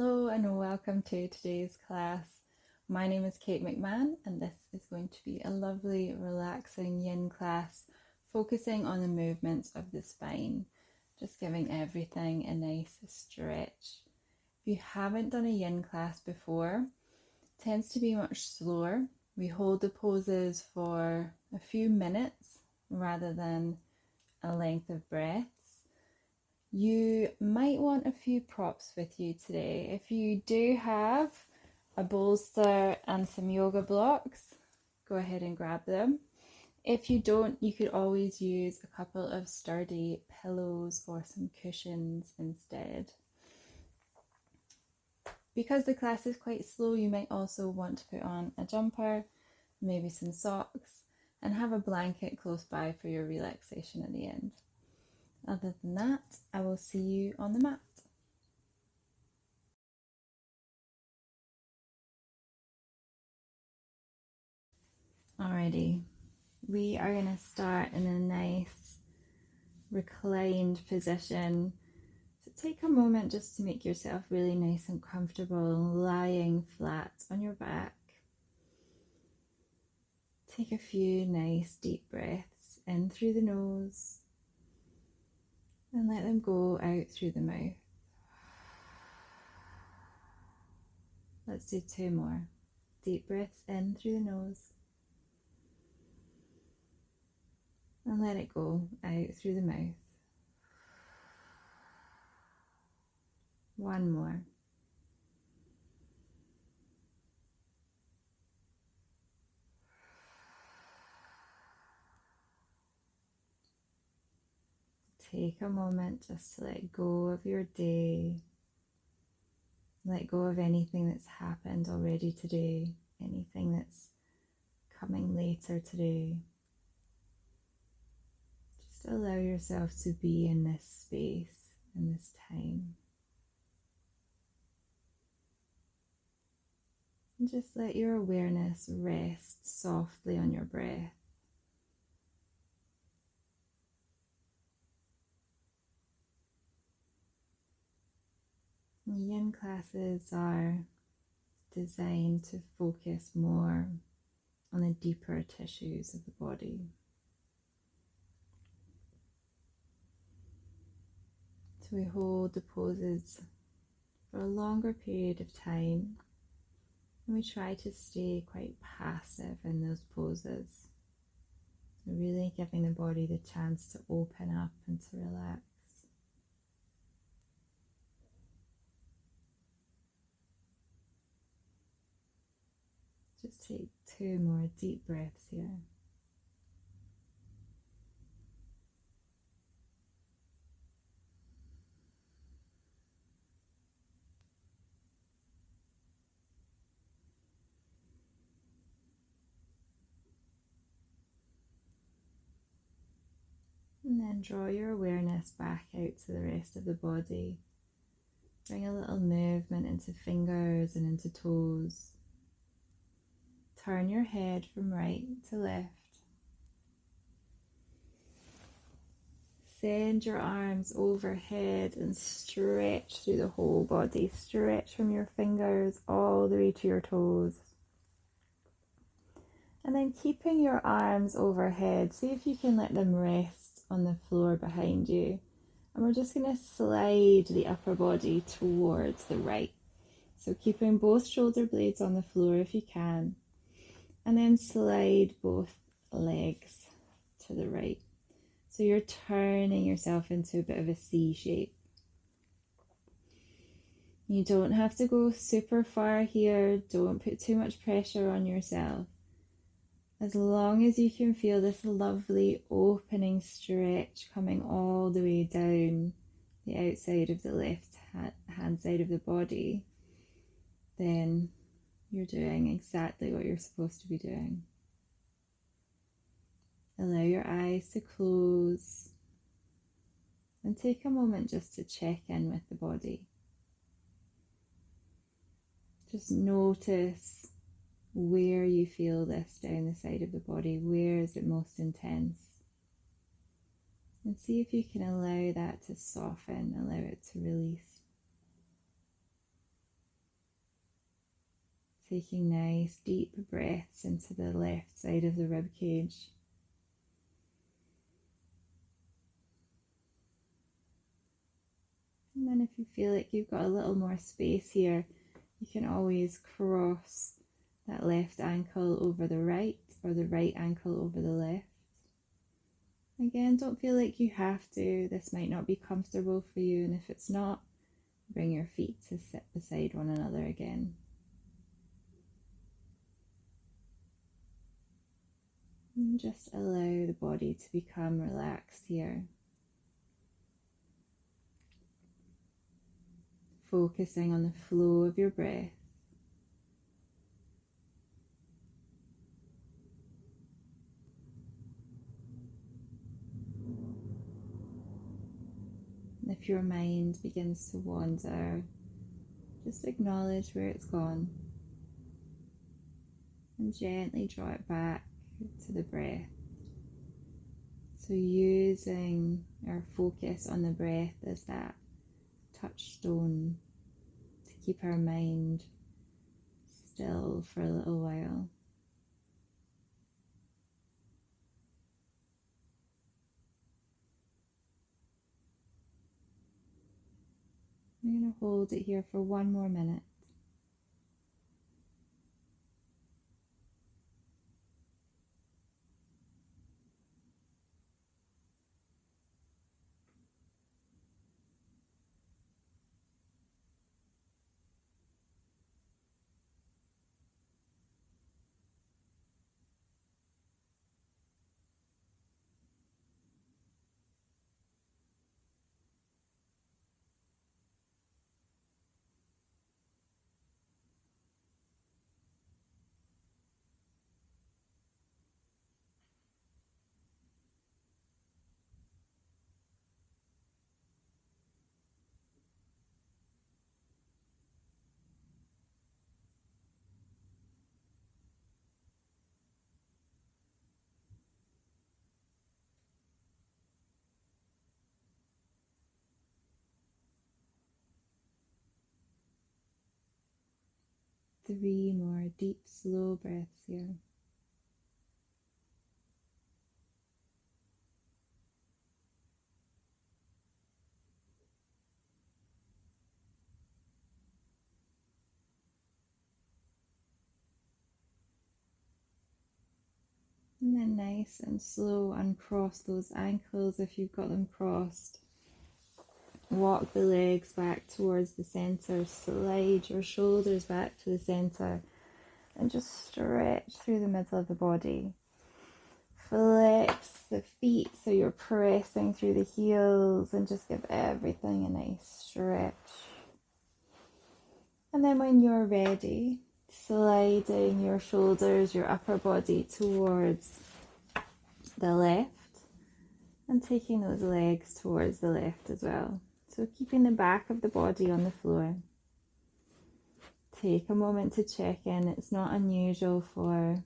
Hello and welcome to today's class. My name is Kate McMahon and this is going to be a lovely relaxing yin class focusing on the movements of the spine, just giving everything a nice stretch. If you haven't done a yin class before, it tends to be much slower. We hold the poses for a few minutes rather than a length of breath. You might want a few props with you today. If you do have a bolster and some yoga blocks, go ahead and grab them. If you don't, you could always use a couple of sturdy pillows or some cushions instead. Because the class is quite slow, you might also want to put on a jumper, maybe some socks, and have a blanket close by for your relaxation at the end. Other than that, I will see you on the mat. Alrighty, we are going to start in a nice reclined position. So take a moment just to make yourself really nice and comfortable, lying flat on your back. Take a few nice deep breaths in through the nose and let them go out through the mouth. Let's do two more. Deep breaths in through the nose and let it go out through the mouth. One more. Take a moment just to let go of your day. Let go of anything that's happened already today, anything that's coming later today. Just allow yourself to be in this space, in this time. And just let your awareness rest softly on your breath. Yin classes are designed to focus more on the deeper tissues of the body. So we hold the poses for a longer period of time, and we try to stay quite passive in those poses. So really giving the body the chance to open up and to relax. Just take two more deep breaths here. And then draw your awareness back out to the rest of the body. Bring a little movement into fingers and into toes. Turn your head from right to left. Send your arms overhead and stretch through the whole body. Stretch from your fingers all the way to your toes. And then keeping your arms overhead, see if you can let them rest on the floor behind you. And we're just going to slide the upper body towards the right. So keeping both shoulder blades on the floor if you can. And then slide both legs to the right. So you're turning yourself into a bit of a C shape. You don't have to go super far here. Don't put too much pressure on yourself. As long as you can feel this lovely opening stretch coming all the way down the outside of the left hand side of the body, then you're doing exactly what you're supposed to be doing. Allow your eyes to close and take a moment just to check in with the body. Just notice where you feel this down the side of the body. Where is it most intense? And see if you can allow that to soften, allow it to release. Taking nice deep breaths into the left side of the rib cage. And then if you feel like you've got a little more space here, you can always cross that left ankle over the right or the right ankle over the left. Again, don't feel like you have to. This might not be comfortable for you, and if it's not, bring your feet to sit beside one another again. And just allow the body to become relaxed here. Focusing on the flow of your breath. If your mind begins to wander, just acknowledge where it's gone and gently draw it back to the breath. So using our focus on the breath as that touchstone to keep our mind still for a little while. I'm going to hold it here for one more minute. Three more deep, slow breaths here. And then nice and slow, uncross those ankles if you've got them crossed. Walk the legs back towards the center, slide your shoulders back to the center, and just stretch through the middle of the body. Flex the feet so you're pressing through the heels, and just give everything a nice stretch. And then when you're ready, sliding your shoulders, your upper body towards the left, and taking those legs towards the left as well. So keeping the back of the body on the floor. Take a moment to check in. It's not unusual for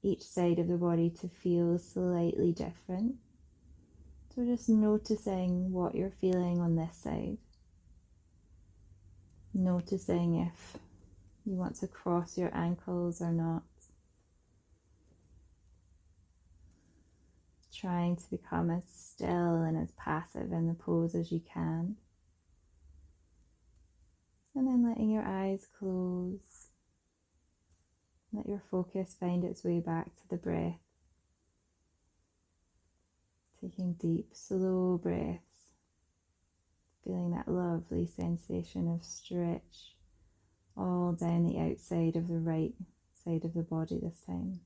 each side of the body to feel slightly different. So just noticing what you're feeling on this side. Noticing if you want to cross your ankles or not. Trying to become as still and as passive in the pose as you can. And then letting your eyes close. Let your focus find its way back to the breath. Taking deep, slow breaths. Feeling that lovely sensation of stretch all down the outside of the right side of the body this time.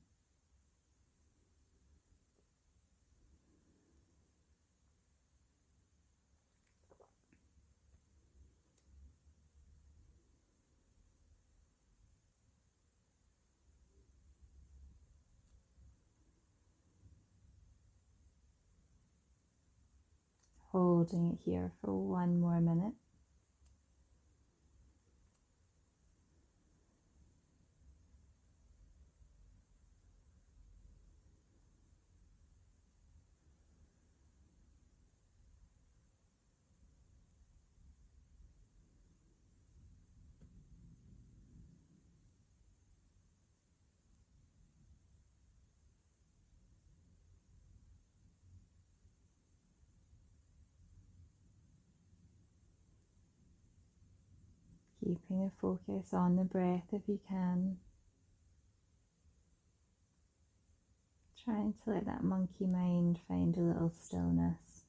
Holding it here for one more minute. Keeping the focus on the breath if you can. Trying to let that monkey mind find a little stillness.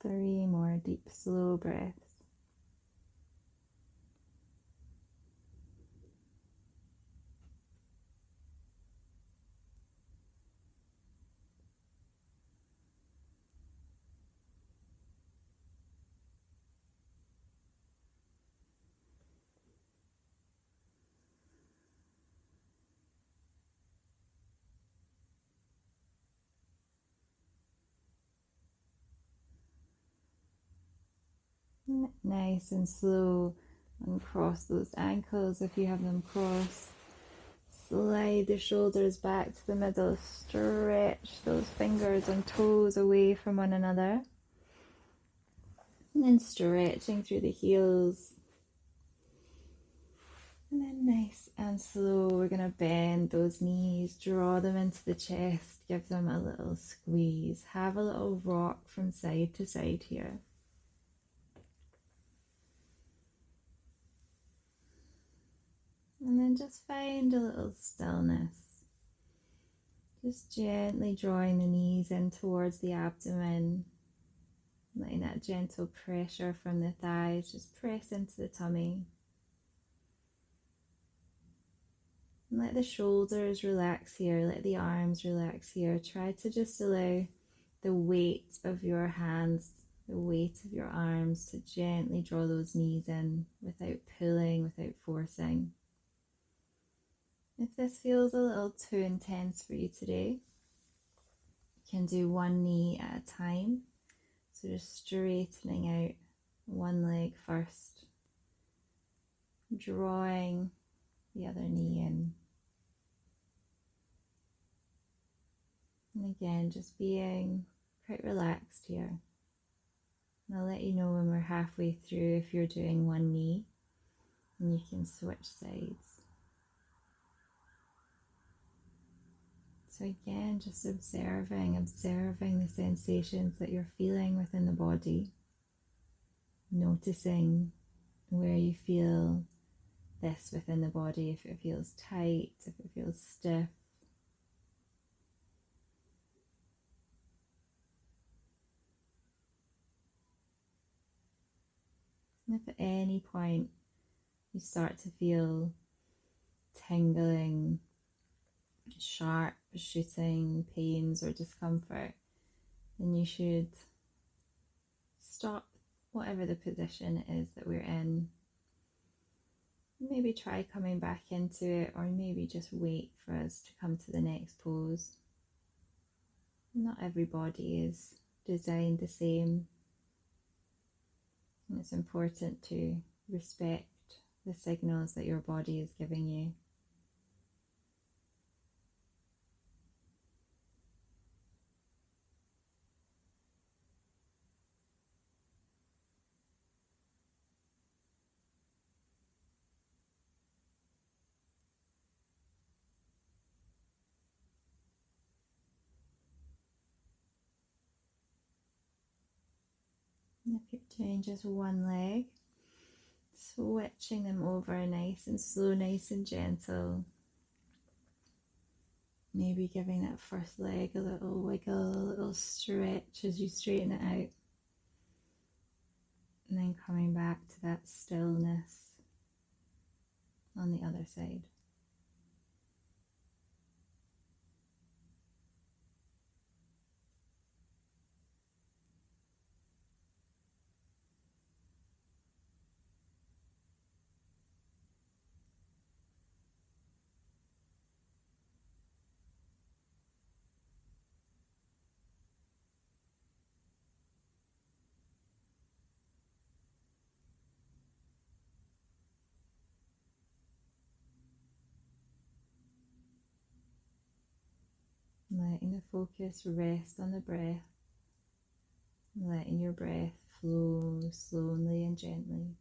Three more deep, slow breaths. Nice and slow. Uncross those ankles if you have them crossed. Slide the shoulders back to the middle. Stretch those fingers and toes away from one another. And then stretching through the heels. And then nice and slow, we're going to bend those knees, draw them into the chest, give them a little squeeze. Have a little rock from side to side here. And then just find a little stillness. Just gently drawing the knees in towards the abdomen, letting that gentle pressure from the thighs just press into the tummy. And let the shoulders relax here, let the arms relax here. Try to just allow the weight of your hands, the weight of your arms to gently draw those knees in without pulling, without forcing. If this feels a little too intense for you today, you can do one knee at a time. So just straightening out one leg first, drawing the other knee in. And again, just being quite relaxed here. And I'll let you know when we're halfway through if you're doing one knee, and you can switch sides. So again, just observing the sensations that you're feeling within the body. Noticing where you feel this within the body, if it feels tight, if it feels stiff. And if at any point you start to feel tingling, sharp, shooting pains or discomfort, then you should stop whatever the position is that we're in. Maybe try coming back into it, or maybe just wait for us to come to the next pose. Not everybody is designed the same, and it's important to respect the signals that your body is giving you. And if you're doing just one leg, switching them over nice and slow, nice and gentle. Maybe giving that first leg a little wiggle, a little stretch as you straighten it out. And then coming back to that stillness on the other side. Letting the focus rest on the breath, letting your breath flow slowly and gently.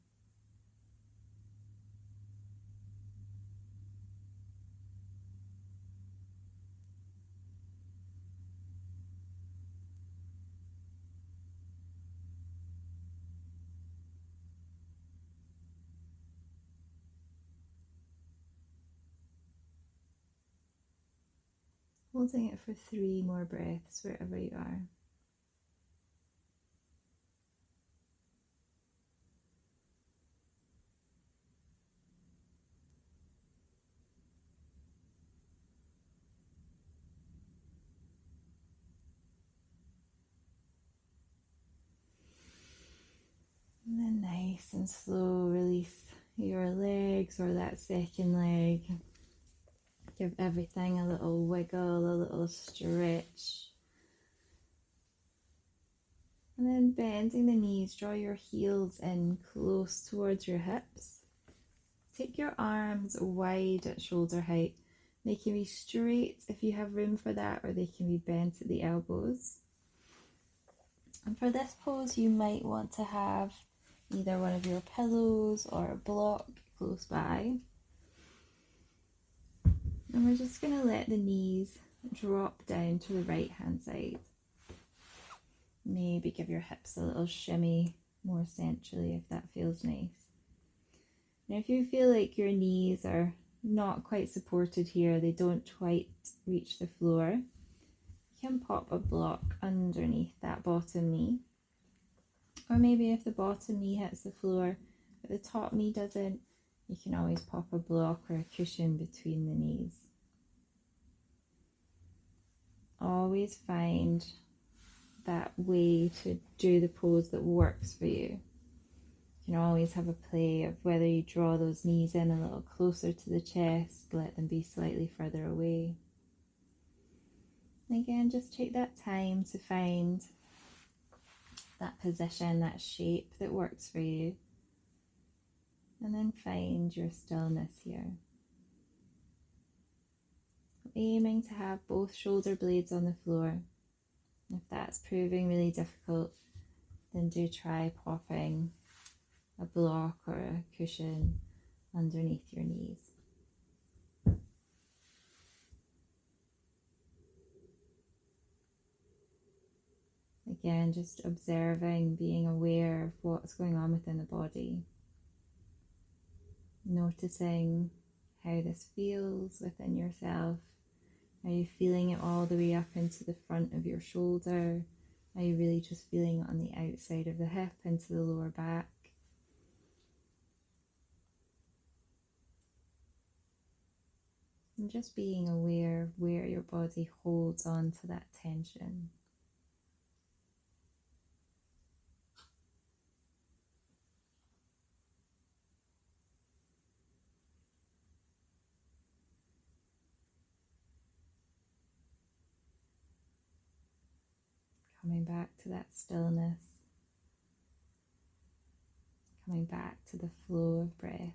Holding it for 3 more breaths wherever you are. And then nice and slow, release your legs or that second leg. Give everything a little wiggle, a little stretch. And then bending the knees, draw your heels in close towards your hips. Take your arms wide at shoulder height. They can be straight if you have room for that, or they can be bent at the elbows. And for this pose, you might want to have either one of your pillows or a block close by. And we're just going to let the knees drop down to the right hand side. Maybe give your hips a little shimmy more centrally if that feels nice. Now if you feel like your knees are not quite supported here, they don't quite reach the floor, you can pop a block underneath that bottom knee. Or maybe if the bottom knee hits the floor but the top knee doesn't, you can always pop a block or a cushion between the knees. Always find that way to do the pose that works for you. You can always have a play of whether you draw those knees in a little closer to the chest, let them be slightly further away. And again, just take that time to find that position, that shape that works for you. And then find your stillness here. Aiming to have both shoulder blades on the floor. If that's proving really difficult, then do try popping a block or a cushion underneath your knees. Again, just observing, being aware of what's going on within the body. Noticing how this feels within yourself. Are you feeling it all the way up into the front of your shoulder? Are you really just feeling it on the outside of the hip into the lower back? And just being aware of where your body holds on to that tension. Coming back to that stillness. Coming back to the flow of breath.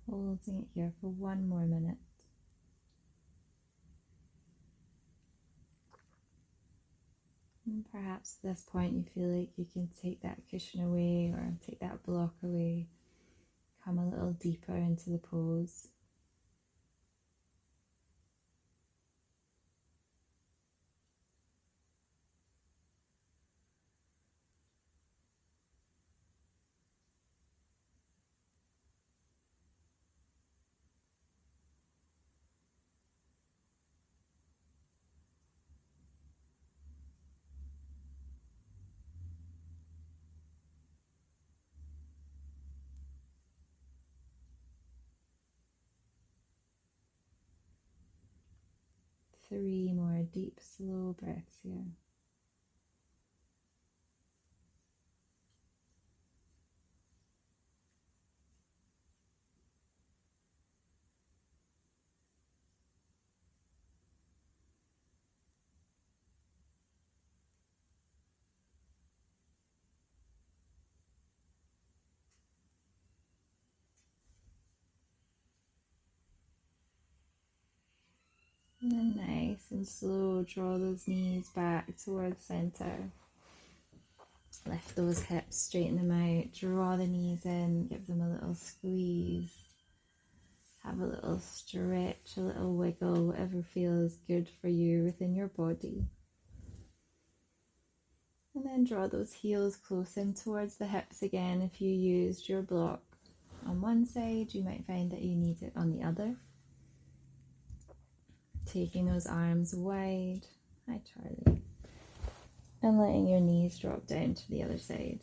Holding it here for 1 more minute. And perhaps at this point you feel like you can take that cushion away or take that block away. Come a little deeper into the pose. Three more deep, slow breaths here. And then nice and slow, draw those knees back towards center. Lift those hips, straighten them out, draw the knees in, give them a little squeeze. Have a little stretch, a little wiggle, whatever feels good for you within your body. And then draw those heels close in towards the hips again. If you used your block on one side, you might find that you need it on the other. Taking those arms wide. Hi, Charlie. And letting your knees drop down to the other side.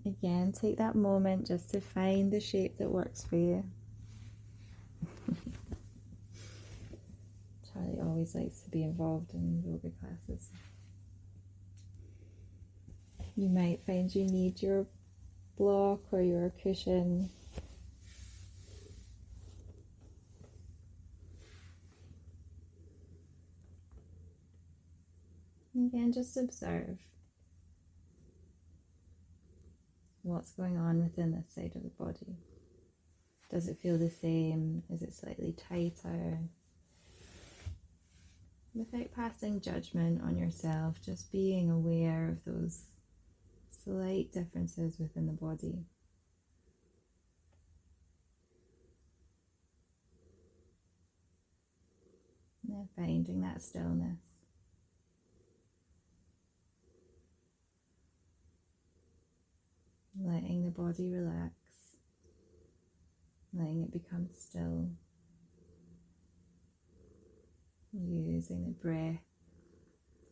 Again, take that moment just to find the shape that works for you. Charlie always likes to be involved in yoga classes. You might find you need your block or your cushion. And again, just observe what's going on within this side of the body. Does it feel the same? Is it slightly tighter? Without passing judgment on yourself, just being aware of those slight differences within the body. And then finding that stillness. Letting the body relax. Letting it become still. Using the breath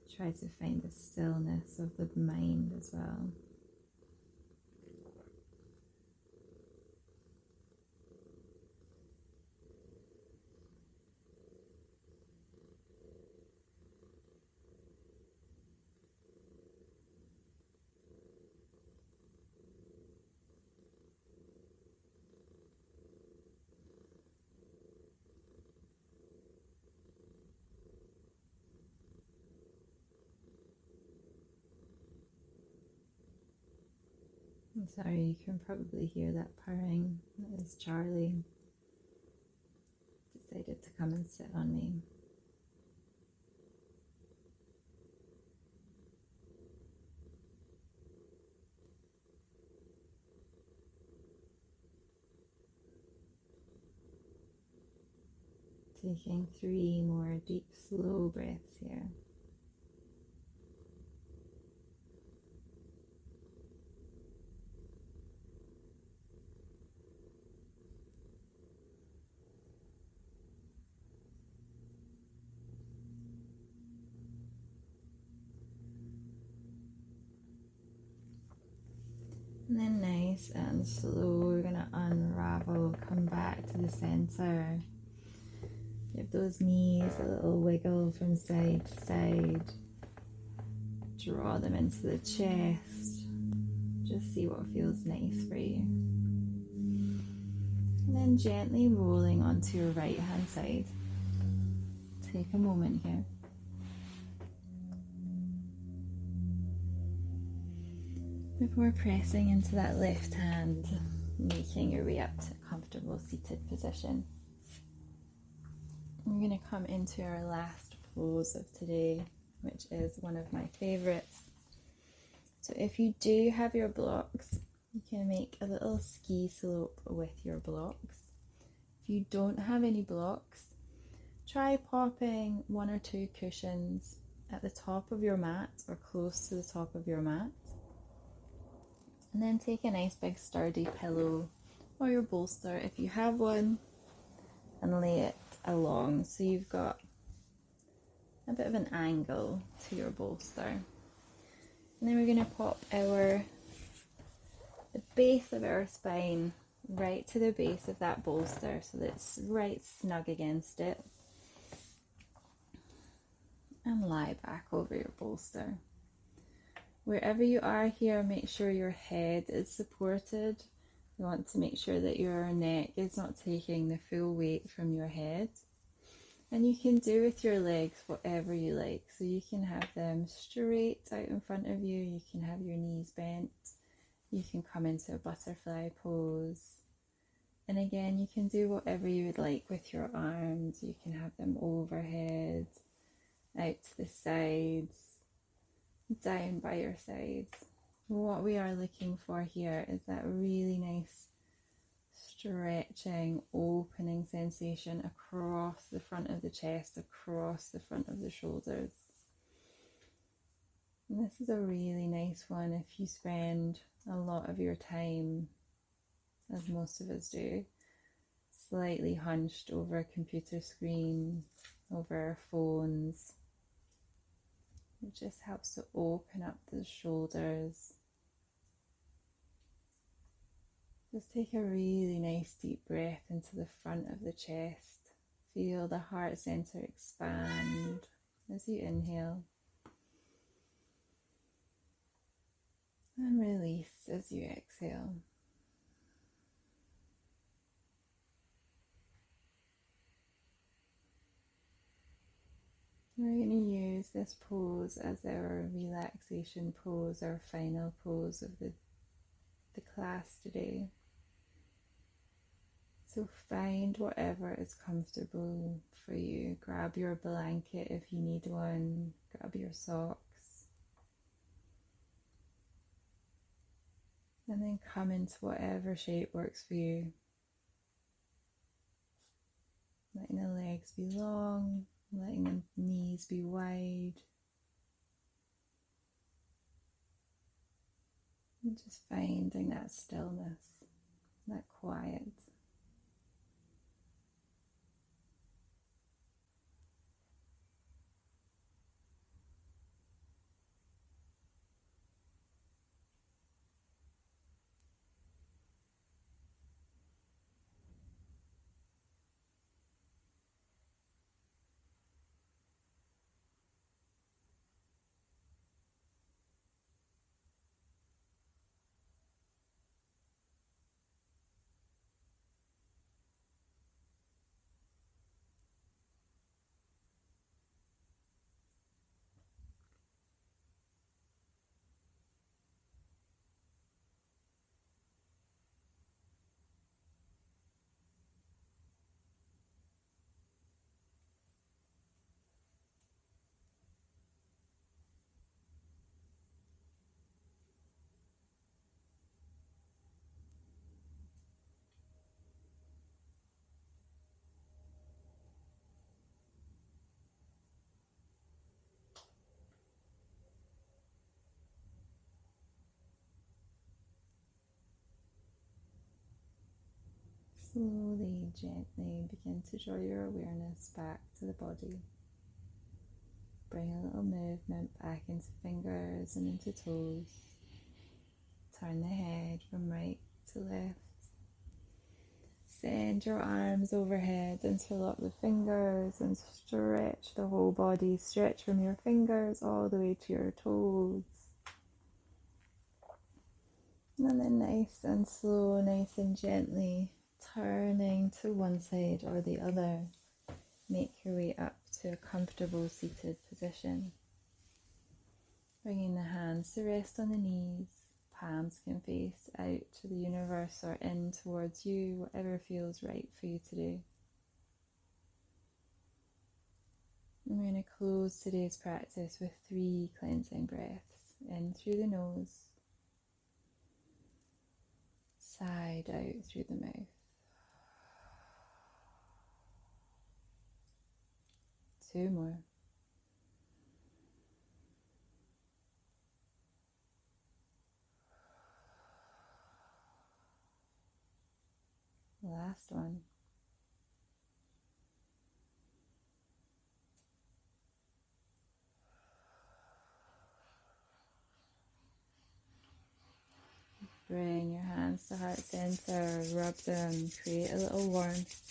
to try to find the stillness of the mind as well. I'm sorry, you can probably hear that purring. That is Charlie. Decided to come and sit on me. Taking 3 more deep, slow breaths here. And then nice and slow, we're going to unravel, come back to the center. Give those knees a little wiggle from side to side. Draw them into the chest. Just see what feels nice for you. And then gently rolling onto your right hand side. Take a moment here. Before pressing into that left hand, making your way up to a comfortable seated position. We're going to come into our last pose of today, which is one of my favorites. So if you do have your blocks, you can make a little ski slope with your blocks. If you don't have any blocks, try popping 1 or 2 cushions at the top of your mat or close to the top of your mat. And then take a nice big sturdy pillow or your bolster if you have one and lay it along so you've got a bit of an angle to your bolster. And then we're going to pop the base of our spine right to the base of that bolster so that it's right snug against it. And lie back over your bolster. Wherever you are here, make sure your head is supported. You want to make sure that your neck is not taking the full weight from your head. And you can do with your legs whatever you like. So you can have them straight out in front of you. You can have your knees bent. You can come into a butterfly pose. And again, you can do whatever you would like with your arms. You can have them overhead, out to the sides, down by your sides. What we are looking for here is that really nice stretching, opening sensation across the front of the chest, across the front of the shoulders. And this is a really nice one if you spend a lot of your time, as most of us do, slightly hunched over a computer screen, over our phones. It just helps to open up the shoulders. Just take a really nice deep breath into the front of the chest. Feel the heart center expand as you inhale. And release as you exhale. We're going to use this pose as our relaxation pose, our final pose of the class today. So find whatever is comfortable for you. Grab your blanket if you need one, grab your socks. And then come into whatever shape works for you. Letting the legs be long, letting the knees be wide. And just finding that stillness, that quiet. Slowly, gently begin to draw your awareness back to the body. Bring a little movement back into fingers and into toes. Turn the head from right to left. Send your arms overhead, interlock the fingers and stretch the whole body. Stretch from your fingers all the way to your toes. And then nice and slow, nice and gently, turning to one side or the other. Make your way up to a comfortable seated position. Bringing the hands to rest on the knees. Palms can face out to the universe or in towards you, whatever feels right for you to do. I'm going to close today's practice with 3 cleansing breaths. In through the nose, side out through the mouth. 2 more. Last one. Bring your hands to heart center, rub them, create a little warmth.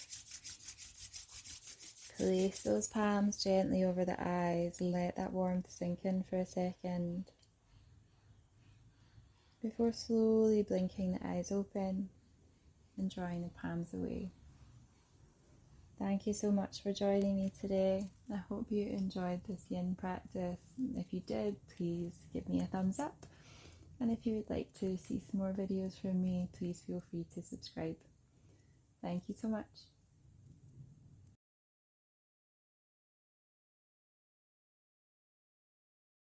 Place those palms gently over the eyes, let that warmth sink in for a second before slowly blinking the eyes open and drawing the palms away. Thank you so much for joining me today. I hope you enjoyed this yin practice. If you did, please give me a thumbs up. And if you would like to see some more videos from me, please feel free to subscribe. Thank you so much.